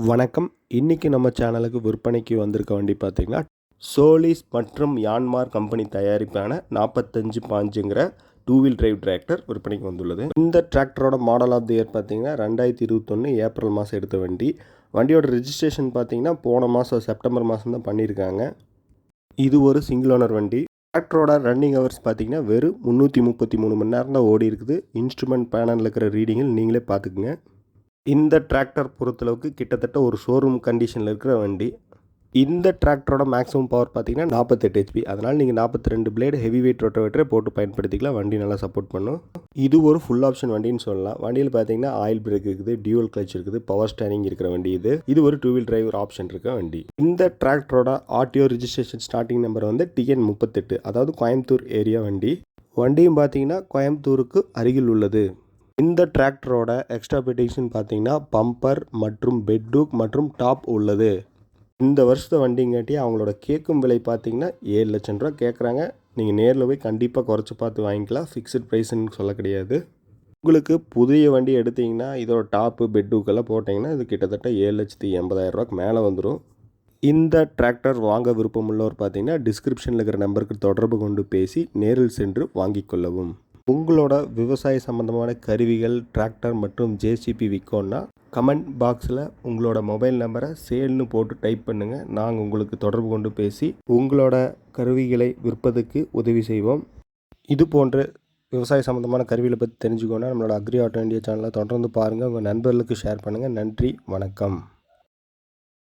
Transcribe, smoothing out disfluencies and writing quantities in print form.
வணக்கம். இன்றைக்கி நம்ம சேனலுக்கு விற்பனைக்கு வந்திருக்க வண்டி பார்த்திங்கன்னா சோலிஸ் மற்றும் யான்மார் கம்பெனி தயாரிப்பான 45 டூ வீல் டிரைவ் டிராக்டர் விற்பனைக்கு வந்துள்ளது. இந்த டிராக்டரோட மாடல் ஆஃப் தி இயர் பார்த்திங்கன்னா 2021 ஏப்ரல் மாதம் எடுத்த வண்டி. வண்டியோட ரிஜிஸ்ட்ரேஷன் பார்த்திங்கன்னா போன மாதம் செப்டம்பர் மாதம் தான் பண்ணியிருக்காங்க. இது ஒரு சிங்கிள் ஓனர் வண்டி. டிராக்டரோட ரன்னிங் ஹவர்ஸ் பார்த்திங்கன்னா வெறும் 333 மணி நேரம் தான் ஓடி இருக்குது. இன்ஸ்ட்ருமெண்ட் பேனலில் இருக்கிற ரீடிங்கில் நீங்களே பார்த்துக்குங்க. இந்த டிராக்டர் பொறுத்தளவுக்கு கிட்டத்தட்ட ஒரு ஷோரூம் கண்டிஷனில் இருக்கிற வண்டி. இந்த டிராக்டரோட மேக்ஸிமம் பவர் பார்த்தீங்கன்னா 48 ஹெச்பி. அதனால் நீங்கள் 42 பிளேடு ஹெவி வெயிட் ரொட்டவேட்டரை போட்டு பயன்படுத்திக்கலாம். வண்டி நல்லா சப்போர்ட் பண்ணும். இது ஒரு ஃபுல் ஆப்ஷன் வண்டின்னு சொல்லலாம். வண்டியில் பார்த்தீங்கன்னா ஆயில் பிரேக் இருக்குது, டியூவல் கிளச் இருக்குது, பவர் ஸ்டேரிங் இருக்கிற வண்டி இது ஒரு டூ வீல் டிரைவர் ஆப்ஷன் இருக்க வண்டி. இந்த டிராக்டரோட ஆர்டிஓ ரிஜிஸ்ட்ரேஷன் ஸ்டார்டிங் நம்பர் வந்து TN 38, அதாவது கோயம்புத்தூர் ஏரியா வண்டி. வண்டியும் பார்த்தீங்கன்னா கோயம்புத்தூருக்கு அருகில் உள்ளது. இந்த டிராக்டரோட எக்ஸ்ட்ரா பெட்டிஷன் பார்த்தீங்கன்னா பம்பர் மற்றும் பெட்டூக் மற்றும் டாப் உள்ளது. இந்த வருஷத்தை வண்டிங்காட்டி அவங்களோட கேட்கும் விலை பார்த்தீங்கன்னா 7 லட்சம் ரூபா கேட்குறாங்க. நீங்கள் நேரில் போய் கண்டிப்பாக குறைச்சி பார்த்து வாங்கிக்கலாம். ஃபிக்ஸ்டு ப்ரைஸ்ன்னு சொல்ல கிடையாது. உங்களுக்கு புதிய வண்டி எடுத்திங்கன்னா இதோட டாப்பு பெட்டூக்கெல்லாம் போட்டிங்கன்னா இது கிட்டத்தட்ட 7,80,000 ரூபாய்க்கு மேலே வந்துடும். இந்த டிராக்டர் வாங்க விருப்பம் உள்ளவர் பார்த்தீங்கன்னா டிஸ்கிரிப்ஷனில் இருக்கிற நம்பருக்கு தொடர்பு கொண்டு பேசி நேரில் சென்று வாங்கிக் கொள்ளவும். உங்களோட விவசாய சம்மந்தமான கருவிகள், டிராக்டர் மற்றும் ஜேசிபி விற்கோன்னா கமெண்ட் பாக்ஸில் உங்களோட மொபைல் நம்பரை சேல்னு போட்டு டைப் பண்ணுங்கள். நாங்கள் உங்களுக்கு தொடர்பு கொண்டு பேசி உங்களோட கருவிகளை விற்பதுக்கு உதவி செய்வோம். இது போன்ற விவசாய சம்மந்தமான கருவிகளை பற்றி தெரிஞ்சுக்கோன்னா நம்மளோட அக்ரி ஆட்டோ இண்டியா சேனலை தொடர்ந்து பாருங்கள். உங்கள் நண்பர்களுக்கு ஷேர் பண்ணுங்கள். நன்றி, வணக்கம்.